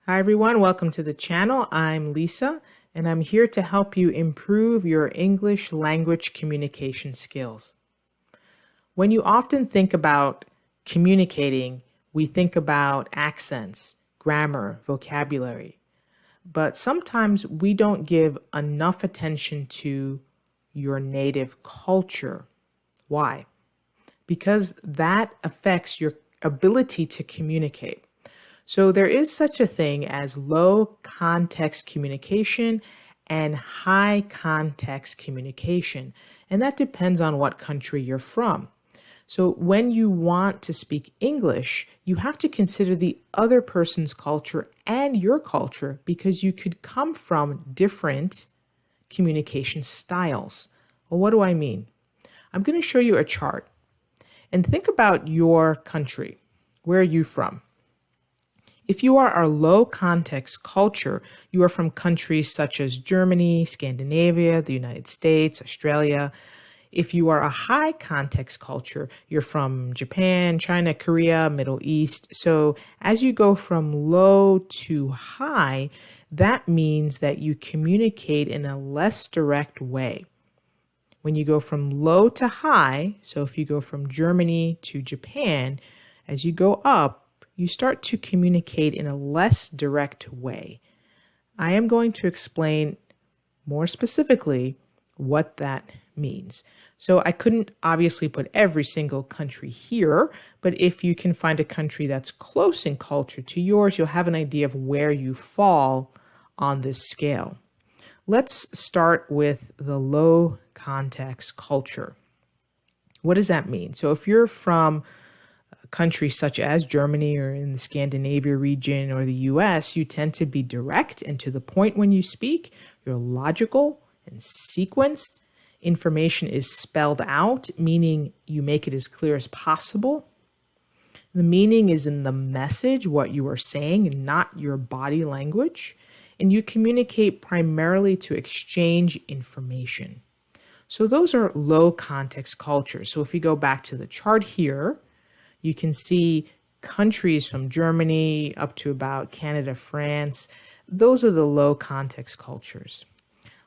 Hi everyone, welcome to the channel. I'm Lisa and I'm here to help you improve your English language communication skills. When you often think about communicating, we think about accents, grammar, vocabulary, but sometimes we don't give enough attention to your native culture. Why? Because that affects your ability to communicate. So there is such a thing as low context communication and high context communication, and that depends on what country you're from. So when you want to speak English, you have to consider the other person's culture and your culture because you could come from different communication styles. Well, what do I mean? I'm going to show you a chart and think about your country. Where are you from? If you are a low context culture, you are from countries such as Germany, Scandinavia, the United States, Australia. If you are a high context culture, you're from Japan, China, Korea, Middle East. So as you go from low to high, that means that you communicate in a less direct way. When you go from low to high, so if you go from Germany to Japan, as you go up, you start to communicate in a less direct way. I am going to explain more specifically what that means. So I couldn't obviously put every single country here, but if you can find a country that's close in culture to yours, you'll have an idea of where you fall on this scale. Let's start with the low context culture. What does that mean? So if you're from countries such as Germany or in the Scandinavia region or the US, you tend to be direct and to the point when you speak. You're logical and sequenced. Information is spelled out, meaning you make it as clear as possible. The meaning is in the message, what you are saying, and not your body language. And you communicate primarily to exchange information. So those are low context cultures. So if we go back to the chart here, you can see countries from Germany up to about Canada, France. Those are the low context cultures.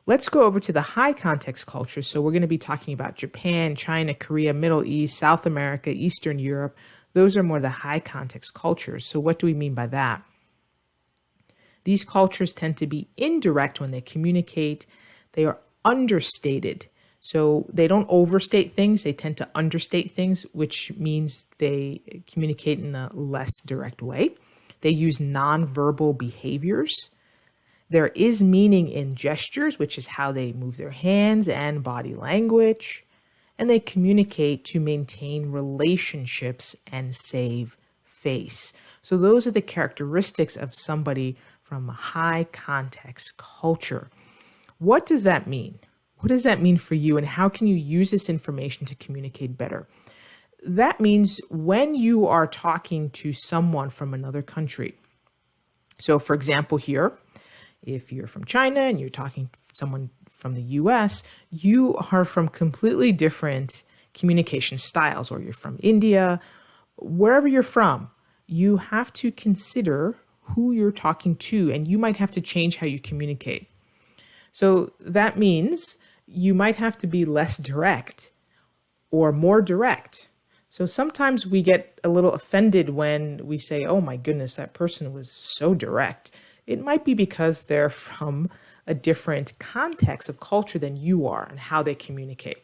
Let's go over to the high context cultures. So we're going to be talking about Japan, China, Korea, Middle East, South America, Eastern Europe. Those are more the high context cultures. So what do we mean by that? These cultures tend to be indirect when they communicate. They are understated. So they don't overstate things, they tend to understate things, which means they communicate in a less direct way. They use nonverbal behaviors. There is meaning in gestures, which is how they move their hands and body language. And they communicate to maintain relationships and save face. So those are the characteristics of somebody from a high context culture. What does that mean? What does that mean for you and how can you use this information to communicate better? That means when you are talking to someone from another country. So for example here, if you're from China and you're talking to someone from the US, you are from completely different communication styles, or you're from India, wherever you're from, you have to consider who you're talking to and you might have to change how you communicate. So that means you might have to be less direct or more direct. So sometimes we get a little offended when we say, oh my goodness, that person was so direct. It might be because they're from a different context of culture than you are and how they communicate.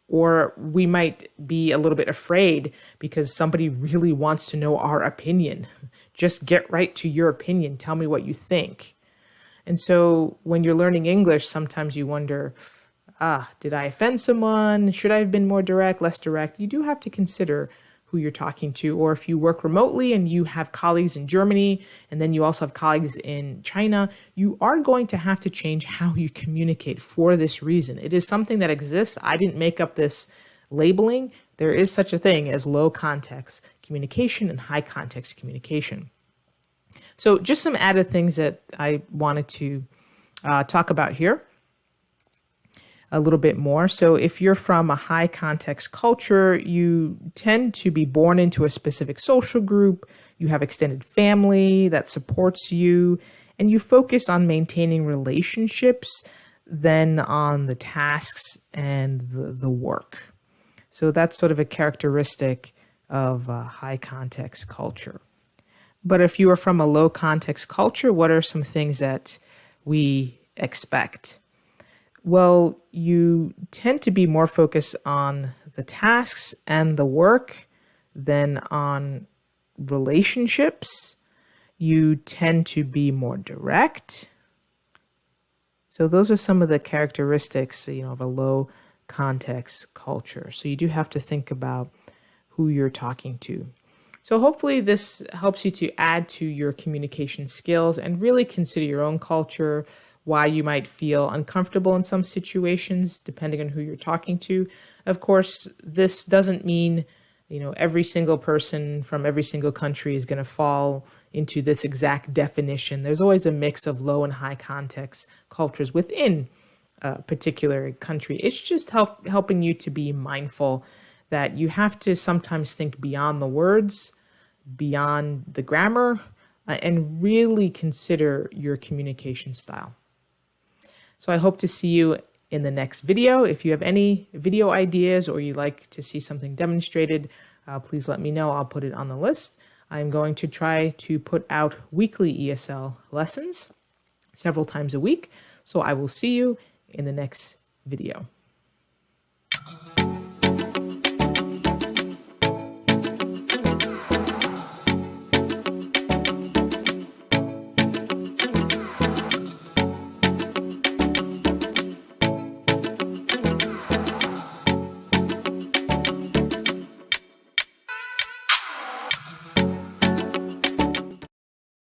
Or we might be a little bit afraid because somebody really wants to know our opinion. Just get right to your opinion. Tell me what you think. And so when you're learning English, sometimes you wonder, did I offend someone? Should I have been more direct, less direct? You do have to consider who you're talking to. Or if you work remotely and you have colleagues in Germany, and then you also have colleagues in China, you are going to have to change how you communicate for this reason. It is something that exists. I didn't make up this labeling. There is such a thing as low context communication and high context communication. So just some added things that I wanted to talk about here a little bit more. So if you're from a high context culture, you tend to be born into a specific social group. you have extended family that supports you, and you focus on maintaining relationships than on the tasks and the work. So that's sort of a characteristic of high context culture. But if you are from a low context culture, what are some things that we expect? Well, you tend to be more focused on the tasks and the work than on relationships. You tend to be more direct. So those are some of the characteristics, of a low context culture. So you do have to think about who you're talking to. So hopefully this helps you to add to your communication skills and really consider your own culture, why you might feel uncomfortable in some situations, depending on who you're talking to. Of course, this doesn't mean, every single person from every single country is going to fall into this exact definition. There's always a mix of low and high context cultures within a particular country. It's just helping you to be mindful that you have to sometimes think beyond the words, beyond the grammar, and really consider your communication style. So I hope to see you in the next video. If you have any video ideas or you'd like to see something demonstrated, please let me know. I'll put it on the list. I'm going to try to put out weekly ESL lessons several times a week. So I will see you in the next video.